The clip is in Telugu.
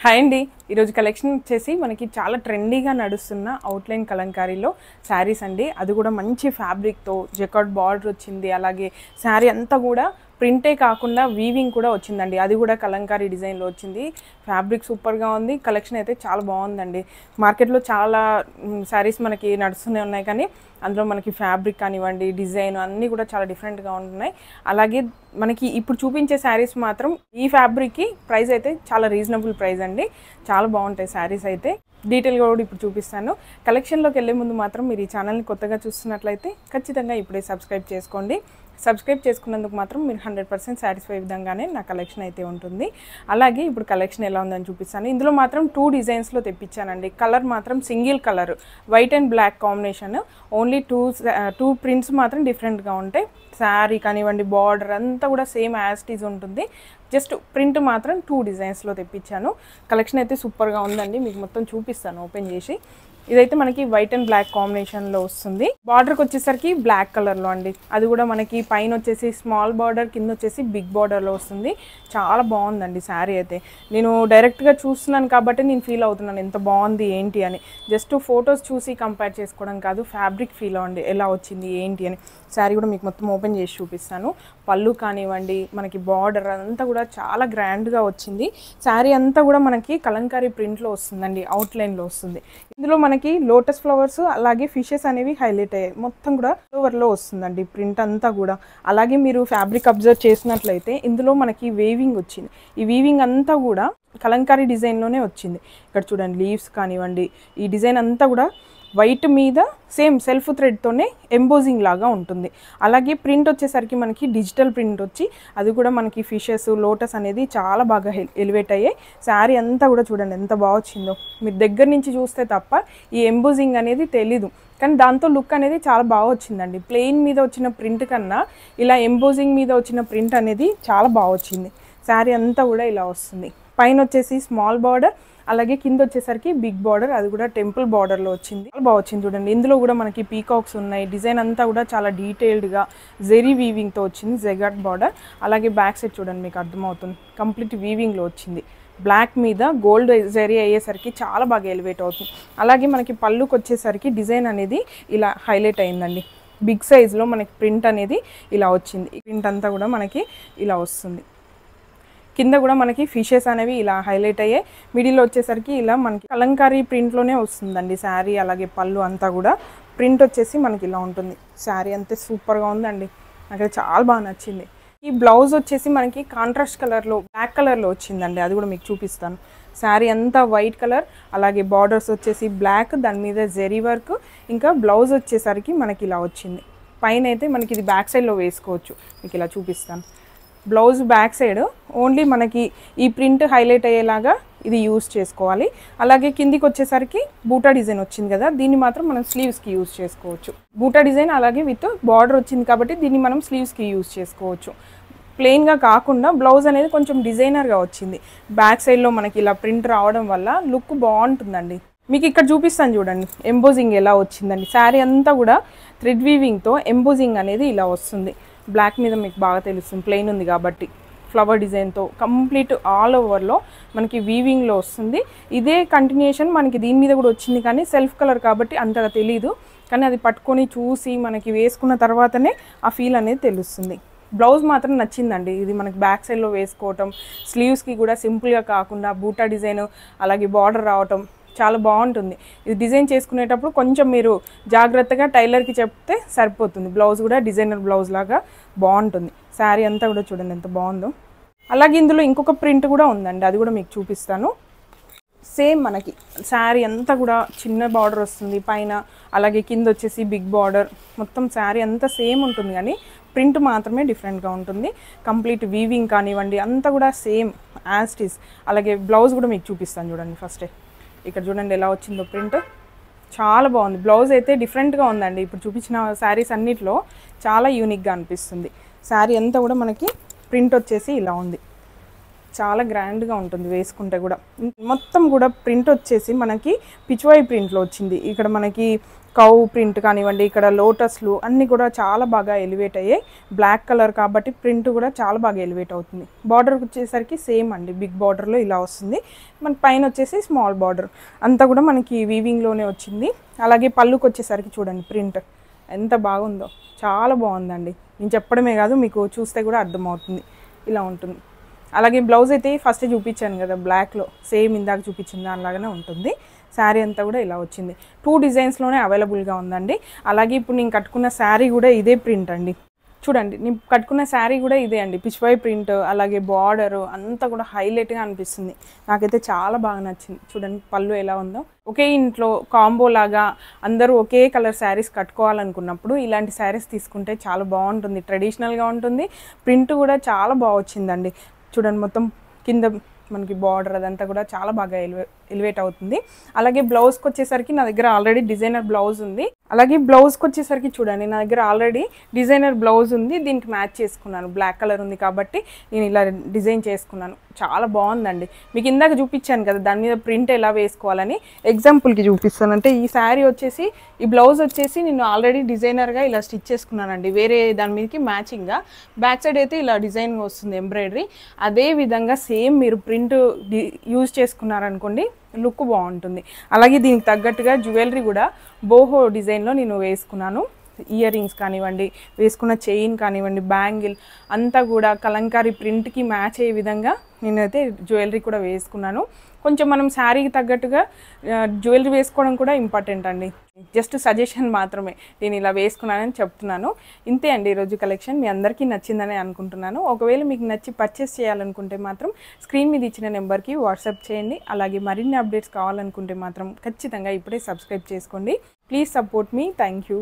హాయ్ అండి, ఈరోజు కలెక్షన్ వచ్చేసి మనకి చాలా ట్రెండీగా నడుస్తున్న అవుట్లైన్ కలంకారీలో శారీస్ అండి. అది కూడా మంచి ఫ్యాబ్రిక్తో జకార్డ్ బార్డర్ వచ్చింది. అలాగే శారీ అంతా కూడా ప్రింటే కాకుండా వీవింగ్ కూడా వచ్చిందండి. అది కూడా కలంకారీ డిజైన్లో వచ్చింది. ఫ్యాబ్రిక్ సూపర్గా ఉంది. కలెక్షన్ అయితే చాలా బాగుందండి. మార్కెట్లో చాలా శారీస్ మనకి నడుస్తూనే ఉన్నాయి, కానీ అందులో మనకి ఫ్యాబ్రిక్ కానివ్వండి, డిజైన్ అన్నీ కూడా చాలా డిఫరెంట్గా ఉంటున్నాయి. అలాగే మనకి ఇప్పుడు చూపించే శారీస్ మాత్రం ఈ ఫ్యాబ్రిక్కి ప్రైస్ అయితే చాలా రీజనబుల్ ప్రైస్ అండి. చాలా బాగుంటాయి శారీస్ అయితే. డీటెయిల్గా కూడా ఇప్పుడు చూపిస్తాను. కలెక్షన్లోకి వెళ్ళే ముందు మాత్రం మీరు ఈ ఛానల్ని కొత్తగా చూస్తున్నట్లయితే ఖచ్చితంగా ఇప్పుడే సబ్స్క్రైబ్ చేసుకోండి. సబ్స్క్రైబ్ చేసుకున్నందుకు మాత్రం మీరు 100% సాటిస్ఫై విధంగానే నా కలెక్షన్ అయితే ఉంటుంది. అలాగే ఇప్పుడు కలెక్షన్ ఎలా ఉందని చూపిస్తాను. ఇందులో మాత్రం 2 డిజైన్స్లో తెప్పించానండి. కలర్ మాత్రం single colour, white and black combination. Only two prints మాత్రం డిఫరెంట్గా ఉంటాయి. శారీ కానివ్వండి, బార్డర్ అంతా కూడా సేమ్ యాజ్ ఇట్ ఈజ్ ఉంటుంది. జస్ట్ ప్రింట్ మాత్రం 2 డిజైన్స్లో తెప్పించాను. కలెక్షన్ అయితే సూపర్గా ఉందండి. మీకు మొత్తం చూపిస్తాను ఓపెన్ చేసి. ఇదైతే మనకి వైట్ అండ్ బ్లాక్ కాంబినేషన్లో వస్తుంది. బార్డర్కి వచ్చేసరికి బ్లాక్ కలర్లో అండి. అది కూడా మనకి పైన వచ్చేసి స్మాల్ బార్డర్, కింద వచ్చేసి బిగ్ బార్డర్లో వస్తుంది. చాలా బాగుందండి శారీ అయితే. నేను డైరెక్ట్గా చూస్తున్నాను కాబట్టి నేను ఫీల్ అవుతున్నాను ఎంత బాగుంది ఏంటి అని. జస్ట్ ఫొటోస్ చూసి కంపేర్ చేసుకోవడం కాదు, ఫ్యాబ్రిక్ ఫీల్ అవ్వండి ఎలా వచ్చింది ఏంటి అని. శారీ కూడా మీకు మొత్తం ఓపెన్ చేసి చూపిస్తాను. పళ్ళు కానివ్వండి, మనకి బార్డర్ అంతా కూడా చాలా గ్రాండ్గా వచ్చింది. శారీ అంతా కూడా మనకి కలంకారీ ప్రింట్లో వస్తుందండి, అవుట్లైన్లో వస్తుంది. ఇందులో మనకి లోటస్ ఫ్లవర్స్ అలాగే ఫిషెస్ అనేవి హైలైట్ అయ్యాయి. మొత్తం కూడా ఫ్లవర్లో వస్తుందండి ప్రింట్ అంతా కూడా. అలాగే మీరు ఫ్యాబ్రిక్ అబ్జర్వ్ చేసినట్లయితే ఇందులో మనకి వేవింగ్ వచ్చింది. ఈ వీవింగ్ అంతా కూడా కలంకారీ డిజైన్లోనే వచ్చింది. ఇక్కడ చూడండి, లీవ్స్ కానివ్వండి, ఈ డిజైన్ అంతా కూడా వైట్ మీద సేమ్ సెల్ఫ్ థ్రెడ్తోనే ఎంబోజింగ్ లాగా ఉంటుంది. అలాగే ప్రింట్ వచ్చేసరికి మనకి డిజిటల్ ప్రింట్ వచ్చి అది కూడా మనకి ఫిషెస్, లోటస్ అనేది చాలా బాగా ఎలివేట్ అయ్యాయి. శారీ అంతా కూడా చూడండి ఎంత బాగా వచ్చిందో. మీరు దగ్గర నుంచి చూస్తే తప్ప ఈ ఎంబోజింగ్ అనేది తెలీదు, కానీ దాంతో లుక్ అనేది చాలా బాగా వచ్చిందండి. ప్లెయిన్ మీద వచ్చిన ప్రింట్ కన్నా ఇలా ఎంబోజింగ్ మీద వచ్చిన ప్రింట్ అనేది చాలా బాగా వచ్చింది. శారీ అంతా కూడా ఇలా వస్తుంది. పైన వచ్చేసి స్మాల్ బార్డర్, అలాగే కింద వచ్చేసరికి బిగ్ బార్డర్, అది కూడా టెంపుల్ బార్డర్లో వచ్చింది. చాలా బాగా వచ్చింది చూడండి. ఇందులో కూడా మనకి పీకాక్స్ ఉన్నాయి. డిజైన్ అంతా కూడా చాలా డీటెయిల్డ్గా జెరీ వీవింగ్తో వచ్చింది, జెగాట్ బార్డర్. అలాగే బ్యాక్ సైడ్ చూడండి, మీకు అర్థమవుతుంది కంప్లీట్ వీవింగ్లో వచ్చింది. బ్లాక్ మీద గోల్డ్ జెరీ అయ్యేసరికి చాలా బాగా ఎలివేట్ అవుతుంది. అలాగే మనకి పళ్ళుకి వచ్చేసరికి డిజైన్ అనేది ఇలా హైలైట్ అయిందండి. బిగ్ సైజ్లో మనకి ప్రింట్ అనేది ఇలా వచ్చింది. ఈ ప్రింట్ అంతా కూడా మనకి ఇలా వస్తుంది. కింద కూడా మనకి ఫిషెస్ అనేవి ఇలా హైలైట్ అయ్యాయి. మిడిల్లో వచ్చేసరికి ఇలా మనకి కలంకారీ ప్రింట్లోనే వస్తుందండి శారీ. అలాగే పళ్ళు అంతా కూడా ప్రింట్ వచ్చేసి మనకి ఇలా ఉంటుంది. శారీ అంతే సూపర్గా ఉందండి, నాకు చాలా బాగా నచ్చింది. ఈ బ్లౌజ్ వచ్చేసి మనకి కాంట్రాస్ట్ కలర్లో, బ్లాక్ కలర్లో వచ్చిందండి. అది కూడా మీకు చూపిస్తాను. శారీ అంతా వైట్ కలర్, అలాగే బార్డర్స్ వచ్చేసి బ్లాక్, దాని మీద జెరీ వర్క్, ఇంకా బ్లౌజ్ వచ్చేసరికి మనకి ఇలా వచ్చింది. పైన అయితే మనకి ఇది బ్యాక్ సైడ్లో వేసుకోవచ్చు. మీకు ఇలా చూపిస్తాను. బ్లౌజ్ బ్యాక్ సైడ్ ఓన్లీ మనకి ఈ ప్రింట్ హైలైట్ అయ్యేలాగా ఇది యూస్ చేసుకోవాలి. అలాగే కిందికి వచ్చేసరికి బూటా డిజైన్ వచ్చింది కదా, దీన్ని మాత్రం మనం స్లీవ్స్కి యూస్ చేసుకోవచ్చు. బూటా డిజైన్ అలాగే విత్ బార్డర్ వచ్చింది కాబట్టి దీన్ని మనం స్లీవ్స్కి యూస్ చేసుకోవచ్చు. ప్లెయిన్గా కాకుండా బ్లౌజ్ అనేది కొంచెం డిజైనర్గా వచ్చింది. బ్యాక్ సైడ్లో మనకి ఇలా ప్రింట్ రావడం వల్ల లుక్ బాగుంటుందండి. మీకు ఇక్కడ చూపిస్తాను చూడండి ఎంబోజింగ్ ఎలా వచ్చిందండి. శారీ అంతా కూడా థ్రెడ్ వీవింగ్తో ఎంబోజింగ్ అనేది ఇలా వస్తుంది. బ్లాక్ మీద మీకు బాగా తెలుస్తుంది, ప్లెయిన్ ఉంది కాబట్టి. ఫ్లవర్ డిజైన్తో కంప్లీట్ ఆల్ ఓవర్లో మనకి వీవింగ్లో వస్తుంది. ఇదే కంటిన్యూషన్ మనకి దీని మీద కూడా వచ్చింది, కానీ సెల్ఫ్ కలర్ కాబట్టి అంతగా తెలీదు. కానీ అది పట్టుకొని చూసి మనకి వేసుకున్న తర్వాతనే ఆ ఫీల్ అనేది తెలుస్తుంది. బ్లౌజ్ మాత్రం నచ్చిందండి. ఇది మనకి బ్యాక్ సైడ్లో వేసుకోవటం, స్లీవ్స్కి కూడా సింపుల్గా కాకుండా బూటా డిజైన్ అలాగే బార్డర్ రావటం చాలా బాగుంటుంది. ఇది డిజైన్ చేసుకునేటప్పుడు కొంచెం మీరు జాగ్రత్తగా టైలర్కి చెప్తే సరిపోతుంది. బ్లౌజ్ కూడా డిజైనర్ బ్లౌజ్ లాగా బాగుంటుంది. శారీ అంతా కూడా చూడండి ఎంత బాగుందో. అలాగే ఇందులో ఇంకొక ప్రింట్ కూడా ఉందండి, అది కూడా మీకు చూపిస్తాను. సేమ్ మనకి శారీ అంతా కూడా చిన్న బార్డర్ వస్తుంది పైన, అలాగే కింద వచ్చేసి బిగ్ బార్డర్. మొత్తం శారీ అంతా సేమ్ ఉంటుంది, కానీ ప్రింట్ మాత్రమే డిఫరెంట్గా ఉంటుంది. కంప్లీట్ వీవింగ్ కానివ్వండి అంతా కూడా సేమ్ యాజ్ ఇట్ ఈస్. అలాగే బ్లౌజ్ కూడా మీకు చూపిస్తాను చూడండి. ఫస్టే ఇక్కడ చూడండి ఎలా వచ్చిందో ప్రింట్, చాలా బాగుంది. బ్లౌజ్ అయితే డిఫరెంట్గా ఉందండి. ఇప్పుడు చూపించిన శారీస్ అన్నిట్లో చాలా యూనిక్గా అనిపిస్తుంది. శారీ అంతా కూడా మనకి ప్రింట్ వచ్చేసి ఇలా ఉంది, చాలా గ్రాండ్గా ఉంటుంది వేసుకుంటే కూడా. మొత్తం కూడా ప్రింట్ వచ్చేసి మనకి పిచ్వాయి ప్రింట్లో వచ్చింది. ఇక్కడ మనకి కౌ ప్రింట్ కానివ్వండి, ఇక్కడ లోటస్లు అన్నీ కూడా చాలా బాగా ఎలివేట్ అయ్యాయి. బ్లాక్ కలర్ కాబట్టి ప్రింట్ కూడా చాలా బాగా ఎలివేట్ అవుతుంది. బార్డర్కి వచ్చేసరికి సేమ్ అండి, బిగ్ బార్డర్లో ఇలా వస్తుంది. మన పైన వచ్చేసి స్మాల్ బార్డర్ అంతా కూడా మనకి వీవింగ్లోనే వచ్చింది. అలాగే పళ్ళుకి వచ్చేసరికి చూడండి ప్రింట్ ఎంత బాగుందో, చాలా బాగుందండి. నేను చెప్పడమే కాదు, మీకు చూస్తే కూడా అర్థమవుతుంది. ఇలా ఉంటుంది. అలాగే బ్లౌజ్ అయితే ఫస్ట్ చూపించాను కదా బ్లాక్లో, సేమ్ ఇందాక చూపించిన దానిలాగానే ఉంటుంది. శారీ అంతా కూడా ఇలా వచ్చింది. 2 డిజైన్స్లోనే అవైలబుల్గా ఉందండి. అలాగే ఇప్పుడు నేను కట్టుకున్న శారీ కూడా ఇదే ప్రింట్ అండి. చూడండి, నేను కట్టుకున్న శారీ కూడా ఇదే అండి, పిచ్వై ప్రింట్. అలాగే బార్డరు అంతా కూడా హైలైట్గా అనిపిస్తుంది. నాకైతే చాలా బాగా నచ్చింది. చూడండి పళ్ళు ఎలా ఉందో. ఒకే ఇంట్లో కాంబో లాగా అందరూ ఒకే కలర్ శారీస్ కట్టుకోవాలనుకున్నప్పుడు ఇలాంటి శారీస్ తీసుకుంటే చాలా బాగుంటుంది. ట్రెడిషనల్గా ఉంటుంది. ప్రింట్ కూడా చాలా బాగా వచ్చిందండి. చూడండి మొత్తం కింద మనకి బార్డర్ అదంతా కూడా చాలా బాగా ఎలివేట్ అవుతుంది. అలాగే బ్లౌజ్కి వచ్చేసరికి నా దగ్గర ఆల్రెడీ డిజైనర్ బ్లౌజ్ ఉంది. అలాగే బ్లౌజ్కి వచ్చేసరికి చూడండి, నా దగ్గర ఆల్రెడీ డిజైనర్ బ్లౌజ్ ఉంది. దీనికి మ్యాచ్ చేసుకున్నాను. బ్లాక్ కలర్ ఉంది కాబట్టి నేను ఇలా డిజైన్ చేసుకున్నాను. చాలా బాగుందండి. మీకు ఇందాక చూపించాను కదా దాని మీద ప్రింట్ ఎలా వేసుకోవాలని, ఎగ్జాంపుల్కి చూపిస్తాను. అంటే ఈ శారీ వచ్చేసి, ఈ బ్లౌజ్ వచ్చేసి నేను ఆల్రెడీ డిజైనర్గా ఇలా స్టిచ్ చేసుకున్నానండి, వేరే దాని మీదకి మ్యాచింగ్గా. బ్యాక్ సైడ్ అయితే ఇలా డిజైన్గా వస్తుంది ఎంబ్రాయిడరీ. అదే విధంగా సేమ్ మీరు ప్రింట్ యూజ్ చేసుకున్నారనుకోండి, లుక్ బాగుంటుంది. అలాగే దీనికి తగ్గట్టుగా జ్యువెలరీ కూడా బోహో డిజైన్లో నేను వేసుకున్నాను. ఇయర్ రింగ్స్ కానివ్వండి, వేసుకున్న చైన్ కానివ్వండి, బ్యాంగిల్ అంతా కూడా కలంకారీ ప్రింట్కి మ్యాచ్ అయ్యే విధంగా నేనైతే జ్యువెలరీ కూడా వేసుకున్నాను. కొంచెం మనం శారీకి తగ్గట్టుగా జ్యువెలరీ వేసుకోవడం కూడా ఇంపార్టెంట్ అండి. జస్ట్ సజెషన్ మాత్రమే, నేను ఇలా వేసుకున్నానని చెప్తున్నాను. ఇంతే అండి ఈరోజు కలెక్షన్. మీ అందరికీ నచ్చిందని అనుకుంటున్నాను. ఒకవేళ మీకు నచ్చి పర్చేస్ చేయాలనుకుంటే మాత్రం స్క్రీన్ మీద ఇచ్చిన నెంబర్కి వాట్సాప్ చేయండి. అలాగే మరిన్ని అప్డేట్స్ కావాలనుకుంటే మాత్రం ఖచ్చితంగా ఇప్పుడే సబ్స్క్రైబ్ చేసుకోండి. Please support me. Thank you.